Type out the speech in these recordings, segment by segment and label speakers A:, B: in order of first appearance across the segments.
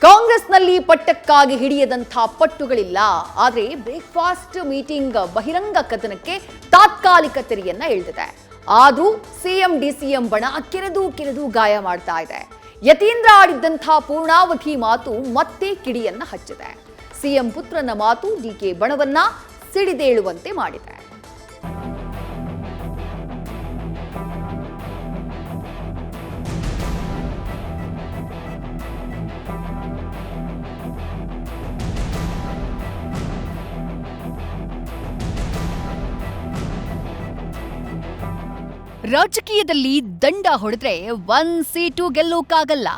A: ಕಾಂಗ್ರೆಸ್ನಲ್ಲಿ ಪಟ್ಟಕ್ಕಾಗಿ ಹಿಡಿಯದಂಥ ಪಟ್ಟುಗಳಿಲ್ಲ. ಆದರೆ breakfast meeting ಬಹಿರಂಗ ಕದನಕ್ಕೆ ತಾತ್ಕಾಲಿಕ ತೆರೆಯನ್ನ ಎಳೆದಿದೆ. ಆದ್ರೂ ಸಿಎಂ ಡಿಸಿಎಂ ಬಣ ಕೆರೆದು ಗಾಯ ಮಾಡ್ತಾ ಇದೆ. ಯತೀಂದ್ರ ಆಡಿದ್ದಂಥ ಪೂರ್ಣಾವಧಿ ಮಾತು ಮತ್ತೆ ಕಿಡಿಯನ್ನ ಹಚ್ಚಿದೆ. ಸಿಎಂ ಪುತ್ರನ ಮಾತು ಡಿಕೆ ಬಣವನ್ನ ಸಿಡಿದೇಳುವಂತೆ ಮಾಡಿದೆ. ರಾಜಕೀಯದಲ್ಲಿ ದಂಡ ಹೊಡೆದ್ರೆ 1 ಸೀಟು ಗೆಲ್ಲೋಕ್ಕಾಗಲ್ಲ.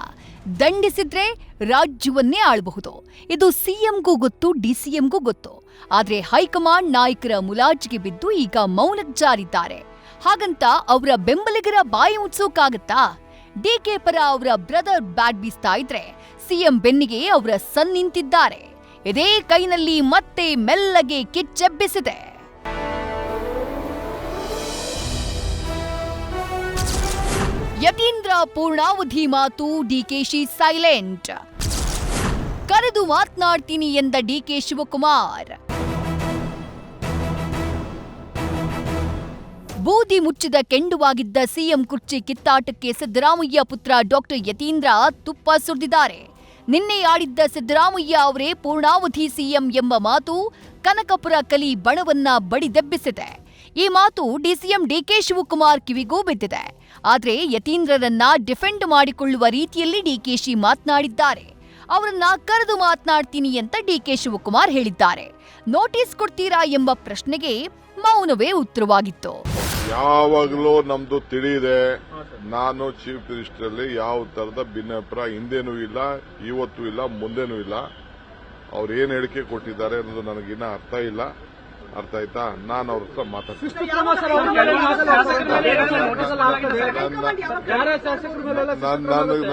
A: ದಂಡಿಸಿದ್ರೆ ರಾಜ್ಯವನ್ನೇ ಆಳಬಹುದು. ಇದು ಸಿಎಂಗೂ ಗೊತ್ತು, ಡಿಸಿಎಂಗೂ ಗೊತ್ತು. ಆದ್ರೆ ಹೈಕಮಾಂಡ್ ನಾಯಕರ ಮುಲಾಜಿಗೆ ಬಿದ್ದು ಈಗ ಮೌನಕ್ಕೆ ಜಾರಿದ್ದಾರೆ. ಹಾಗಂತ ಅವರ ಬೆಂಬಲಿಗರ ಬಾಯಿ ಮುಚ್ಚೋಕ್ಕಾಗತ್ತಾ? ಡಿಕೆ ಪರ ಅವರ ಬ್ರದರ್ ಬ್ಯಾಟ್ ಬೀಸ್ತಾ ಇದ್ರೆ ಸಿಎಂ ಬೆನ್ನಿಗೆ ಅವರ ಸನ್ ನಿಂತಿದ್ದಾರೆ. ಇದೇ ಕೈನಲ್ಲಿ ಮತ್ತೆ ಮೆಲ್ಲಗೆ ಕಿಚ್ಚೆಬ್ಬಿಸಿದೆ. ಯತೀಂದ್ರ ಪೂರ್ಣಾವಧಿ ಮಾತು, ಡಿಕೆಶಿ ಸೈಲೆಂಟ್. ಕರೆದು ಮಾತನಾಡ್ತೀನಿ ಎಂದ ಡಿಕೆ ಶಿವಕುಮಾರ್. ಬೂದಿ ಮುಚ್ಚಿದ ಕೆಂಡುವಾಗಿದ್ದ ಸಿಎಂ ಕುರ್ಚಿ ಕಿತ್ತಾಟಕ್ಕೆ ಸಿದ್ದರಾಮಯ್ಯ ಪುತ್ರ ಡಾಕ್ಟರ್ ಯತೀಂದ್ರ ತುಪ್ಪ ಸುರಿದಿದ್ದಾರೆ. ನಿನ್ನೆ ಆಡಿದ್ದ ಸಿದ್ದರಾಮಯ್ಯ ಅವರೇ ಪೂರ್ಣಾವಧಿ ಸಿಎಂ ಎಂಬ ಮಾತು ಕನಕಪುರ ಕಲಿ ಬಣವನ್ನ ಬಡಿದೆಬ್ಬಿಸಿದೆ. ಈ ಮಾತು ಡಿಸಿಎಂ ಡಿಕೆ ಶಿವಕುಮಾರ್ ಕಿವಿಗೂ ಬಿದ್ದಿದೆ. ಆದ್ರೆ ಯತೀಂದ್ರರನ್ನ ಡಿಫೆಂಡ್ ಮಾಡಿಕೊಳ್ಳುವ ರೀತಿಯಲ್ಲಿ ಡಿಕೆಶಿ ಮಾತನಾಡಿದ್ದಾರೆ. ಅವರನ್ನ ಕರೆದು ಮಾತನಾಡ್ತೀನಿ ಅಂತ ಡಿಕೆ ಶಿವಕುಮಾರ್ ಹೇಳಿದ್ದಾರೆ. ನೋಟಿಸ್ ಕೊಡ್ತೀರಾ ಎಂಬ ಪ್ರಶ್ನೆಗೆ ಮೌನವೇ ಉತ್ತರವಾಗಿತ್ತು.
B: ಯಾವಾಗಲೂ ನಮ್ದು ತಿಳಿಯಿದೆ. ನಾನು ಚೀಫ್ ಮಿನಿಸ್ಟರ್ ಅಲ್ಲಿ ಯಾವ ತರದ ಭಿನ್ನಾಭಿಪ್ರಾಯ ಹಿಂದೇನೂ ಇಲ್ಲ, ಇವತ್ತೂ ಇಲ್ಲ, ಮುಂದೇನೂ ಇಲ್ಲ. ಅವ್ರು ಏನ್ ಹೇಳಿಕೆ ಕೊಟ್ಟಿದ್ದಾರೆ ಅನ್ನೋದು ನನಗಿನ್ನ ಅರ್ಥ ಇಲ್ಲ. ಅರ್ಥ ಆಯ್ತಾ? ನಾನು ಅವ್ರ ಹತ್ರ ಮಾತಾಡ್ತೀನಿ.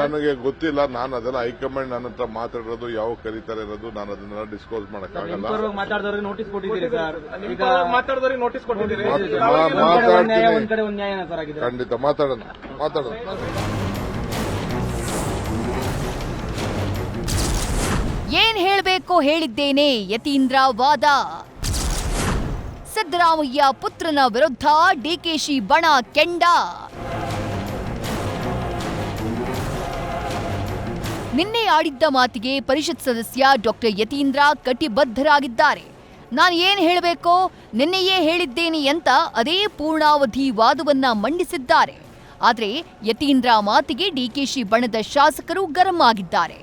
B: ನನಗೆ ಗೊತ್ತಿಲ್ಲ. ನಾನು ಅದೆಲ್ಲ ಹೈಕಮಾಂಡ್ ನನ್ನ ಹತ್ರ ಮಾತಾಡೋದು ಯಾವ ಕರೀತಾರೆ ಅನ್ನೋದು ನಾನು ಅದನ್ನೆಲ್ಲ ಡಿಸ್ಕ್ಲೋಸ್ ಮಾಡಕ್ಕಾಗಲ್ಲ. ಖಂಡಿತ ಮಾತಾಡೋಣ.
A: ಏನ್ ಹೇಳ್ಬೇಕೋ ಹೇಳಿದ್ದೇನೆ, ಯತೀಂದ್ರ ವಾದ. ಸಿದ್ದರಾಮಯ್ಯ ಪುತ್ರನ ವಿರುದ್ಧ ಡಿಕೆಶಿ ಬಣ ಕೆಂಡ. ನಿನ್ನೆ ಆಡಿದ್ದ ಮಾತಿಗೆ ಪರಿಷತ್ ಸದಸ್ಯ ಡಾಕ್ಟರ್ ಯತೀಂದ್ರ ಕಟಿಬದ್ಧರಾಗಿದ್ದಾರೆ. ನಾನು ಏನ್ ಹೇಳಬೇಕೋ ನಿನ್ನೆಯೇ ಹೇಳಿದ್ದೇನೆ ಅಂತ ಅದೇ ಪೂರ್ಣಾವಧಿ ವಾದವನ್ನ ಮಂಡಿಸಿದ್ದಾರೆ. ಆದ್ರೆ ಯತೀಂದ್ರ ಮಾತಿಗೆ ಡಿಕೆಶಿ ಬಣದ ಶಾಸಕರು ಗರಂ ಆಗಿದ್ದಾರೆ.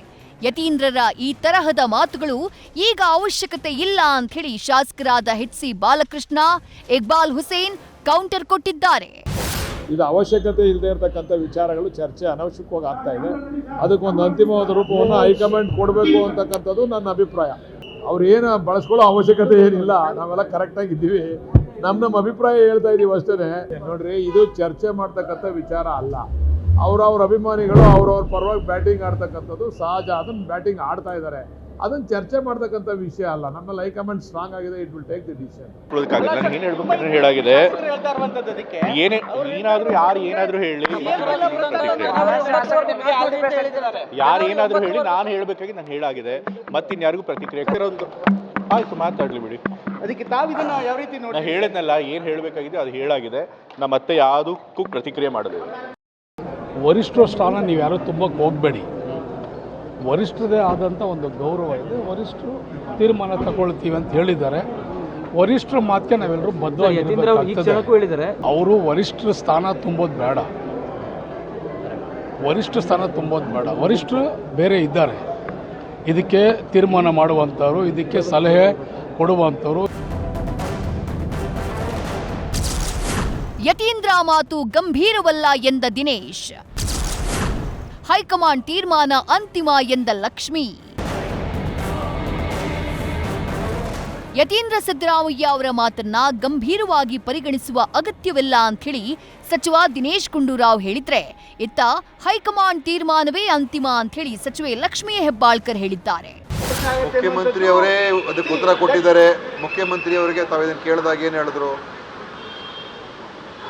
A: ಯತೀಂದ್ರರ ಈ ತರಹದ ಮಾತುಗಳು ಈಗ ಅವಶ್ಯಕತೆ ಇಲ್ಲ ಅಂತ ಹೇಳಿ ಶಾಸಕರಾದ ಎಚ್.ಸಿ. ಬಾಲಕೃಷ್ಣ, ಇಕ್ಬಾಲ್ ಹುಸೇನ್ ಕೌಂಟರ್ ಕೊಟ್ಟಿದ್ದಾರೆ.
C: ಇದು ಅವಶ್ಯಕತೆ ಇಲ್ಲದೆ ಇರತಕ್ಕಂಥ ವಿಚಾರಗಳು ಚರ್ಚೆ ಅನವಶ್ಯಕವಾಗಿ ಆಗ್ತಾ ಇದೆ. ಅದಕ್ಕೊಂದು ಅಂತಿಮವಾದ ರೂಪವನ್ನು ಹೈಕಮಾಂಡ್ ಕೊಡಬೇಕು ಅಂತಕ್ಕಂಥದ್ದು ನನ್ನ ಅಭಿಪ್ರಾಯ. ಅವ್ರು ಏನು ಬಳಸ್ಕೊಳ್ಳೋ ಅವಶ್ಯಕತೆ ಏನಿಲ್ಲ. ನಾವೆಲ್ಲ ಕರೆಕ್ಟಾಗಿ ಇದ್ದೀವಿ. ನಮ್ಮ ಅಭಿಪ್ರಾಯ ಹೇಳ್ತಾ ಇದ್ದೀವಿ ಅಷ್ಟೇ. ನೋಡ್ರಿ, ಇದು ಚರ್ಚೆ ಮಾಡ್ತಕ್ಕಂಥ ವಿಚಾರ ಅಲ್ಲ. ಅವ್ರವ್ರ ಅಭಿಮಾನಿಗಳು ಅವ್ರವ್ರ ಪರವಾಗಿ ಬ್ಯಾಟಿಂಗ್ ಆಡ್ತಕ್ಕಂಥದ್ದು ಸಹಜ. ಅದನ್ನು ಬ್ಯಾಟಿಂಗ್ ಆಡ್ತಾ ಇದ್ದಾರೆ. ಅದನ್ನು ಚರ್ಚೆ ಮಾಡ್ತಕ್ಕಂಥ ವಿಷಯ ಅಲ್ಲ. ನಮ್ಮಲ್ಲಿ ಹೈಕಮಾಂಡ್ ಸ್ಟ್ರಾಂಗ್ ಆಗಿದೆ. It will take the decision.
D: ಏನು ಹೇಳ್ಬೇಕು ಹೇಳಾಗಿದೆ. ಏನಾದ್ರೂ ಯಾರು ಏನಾದ್ರೂ ಹೇಳಿ, ಯಾರು ಏನಾದ್ರೂ ಹೇಳಿ, ನಾನು ಹೇಳ್ಬೇಕಾಗಿ ನಾನು ಹೇಳಾಗಿದೆ. ಮತ್ತಿನ್ಯಾರಿಗೂ ಪ್ರತಿಕ್ರಿಯೆ ಆಯ್ತು, ಮಾತಾಡ್ಲಿ ಬಿಡಿ.
E: ಅದಕ್ಕೆ ತಾವಿದನ್ನ ಯಾವ ರೀತಿ ನೋಡಿ?
D: ನಾನು ಹೇಳಿದ್ನಲ್ಲ, ಏನು ಹೇಳಬೇಕಾಗಿದೆ ಅದು ಹೇಳಾಗಿದೆ. ನಮ್ಮ ಮತ್ತೆ ಯಾವುದಕ್ಕೂ ಪ್ರತಿಕ್ರಿಯೆ ಮಾಡೋದು.
F: ವರಿಷ್ಠರ ಸ್ಥಾನ ನೀವು ಯಾರು ತುಂಬಕ್ಕೆ ಹೋಗಬೇಡಿ. ವರಿಷ್ಠರದೇ ಆದಂಥ ಒಂದು ಗೌರವ ಇದೆ. ವರಿಷ್ಠರು ತೀರ್ಮಾನ ತಗೊಳ್ತೀವಿ ಅಂತ ಹೇಳಿದ್ದಾರೆ. ವರಿಷ್ಠರ ಮಾತಿಗೆ ನಾವೆಲ್ಲರೂ ಬದ್ಧವಾಗಿರ್ಬೇಕಾಗ್ತದೆ. ಅವರು ವರಿಷ್ಠರ ಸ್ಥಾನ ತುಂಬೋದು ಬೇಡ. ವರಿಷ್ಠರು ಬೇರೆ ಇದ್ದಾರೆ. ಇದಕ್ಕೆ ತೀರ್ಮಾನ ಮಾಡುವಂಥವ್ರು, ಇದಕ್ಕೆ ಸಲಹೆ ಕೊಡುವಂಥವ್ರು.
A: ಯತೀಂದ್ರ ಮಾತು ಗಂಭೀರವಲ್ಲ ಎಂದ ದಿನೇಶ್. ಹೈಕಮಾಂಡ್ ತೀರ್ಮಾನ ಅಂತಿಮ ಎಂದ ಲಕ್ಷ್ಮಿ. ಯತೀಂದ್ರ ಸಿದ್ದರಾಮಯ್ಯ ಅವರ ಮಾತನ್ನ ಗಂಭೀರವಾಗಿ ಪರಿಗಣಿಸುವ ಅಗತ್ಯವಿಲ್ಲ ಅಂತ ಹೇಳಿ ಸಚಿವ ದಿನೇಶ್ ಗುಂಡೂರಾವ್ ಹೇಳಿದ್ರೆ, ಇತ್ತ ಹೈಕಮಾಂಡ್ ತೀರ್ಮಾನವೇ ಅಂತಿಮ ಅಂತ ಹೇಳಿ ಸಚಿವೆ ಲಕ್ಷ್ಮೀ ಹೆಬ್ಬಾಳ್ಕರ್ ಹೇಳಿದ್ದಾರೆ.
G: ಮುಖ್ಯಮಂತ್ರಿ ಅವರೇ ಅದಕ್ಕೆ ಉತ್ತರ ಕೊಟ್ಟಿದ್ದಾರೆ. ಮುಖ್ಯಮಂತ್ರಿ ಅವರಿಗೆ ತಾವೇನು ಕೇಳಿದಾಗ ಏನು ಹೇಳಿದ್ರು?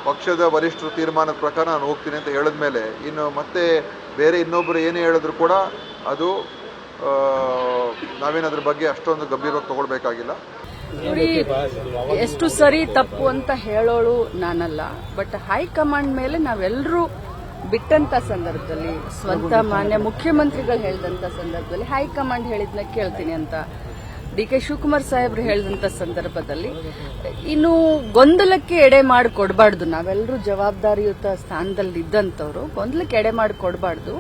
G: ಪಕ್ಷದ ವರಿಷ್ಠರು ತೀರ್ಮಾನದ ಪ್ರಕಾರ ನಾನು ಹೋಗ್ತೀನಿ ಅಂತ ಹೇಳಿದ ಮೇಲೆ ಇನ್ನು ಮತ್ತೆ ಬೇರೆ ಇನ್ನೊಬ್ಬರು ಏನೇ ಹೇಳಿದ್ರು ಕೂಡ ಅದು ನಾವೇನು ಅದ್ರ ಬಗ್ಗೆ ಅಷ್ಟೊಂದು ಗಂಭೀರವಾಗಿ ತಗೊಳ್ಬೇಕಾಗಿಲ್ಲ.
H: ನೋಡಿ, ಎಷ್ಟು ಸರಿ ತಪ್ಪು ಅಂತ ಹೇಳೋಳು ನಾನಲ್ಲ, ಬಟ್ ಹೈಕಮಾಂಡ್ ಮೇಲೆ ನಾವೆಲ್ಲರೂ ಬಿಟ್ಟಂತ ಸಂದರ್ಭದಲ್ಲಿ, ಸ್ವಂತ ಮಾನ್ಯ ಮುಖ್ಯಮಂತ್ರಿಗಳು ಹೇಳಿದಂತ ಸಂದರ್ಭದಲ್ಲಿ ಹೈಕಮಾಂಡ್ ಹೇಳಿದ್ನ ಕೇಳ್ತೀನಿ ಅಂತ ಡಿ.ಕೆ. ಶಿವಕುಮಾರ್ ಸಾಹೇಬ್ರು ಹೇಳಿದಂತ ಸಂದರ್ಭದಲ್ಲಿ ಇನ್ನು ಗೊಂದಲಕ್ಕೆ ಎಡೆ ಮಾಡಿ ಕೊಡಬಾರ್ದು. ನಾವೆಲ್ಲರೂ ಜವಾಬ್ದಾರಿಯುತ ಸ್ಥಾನದಲ್ಲಿ ಇದ್ದಂಥವ್ರು ಗೊಂದಲಕ್ಕೆ ಎಡೆ ಮಾಡಿ ಕೊಡಬಾರ್ದು.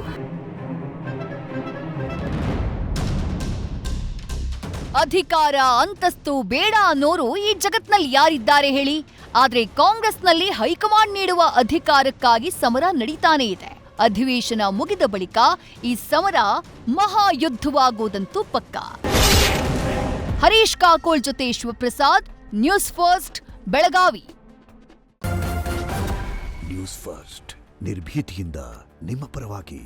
A: ಅಧಿಕಾರ ಅಂತಸ್ತು ಬೇಡ ಅನ್ನೋರು ಈ ಜಗತ್ನಲ್ಲಿ ಯಾರಿದ್ದಾರೆ ಹೇಳಿ? ಆದ್ರೆ ಕಾಂಗ್ರೆಸ್ನಲ್ಲಿ ಹೈಕಮಾಂಡ್ ನೀಡುವ ಅಧಿಕಾರಕ್ಕಾಗಿ ಸಮರ ನಡೀತಾನೆ ಇದೆ. ಅಧಿವೇಶನ ಮುಗಿದ ಬಳಿಕ ಈ ಸಮರ ಮಹಾಯುದ್ಧವಾಗುವುದಂತೂ ಪಕ್ಕ. ಹರೀಶ್ ಕಾಕೋಳ್ ಜೊತೆ Shivaprasad, news first, Belagavi.
I: News first ನಿರ್ಭೀತಿಯಿಂದ ನಿಮ್ಮ ಪರವಾಗಿ.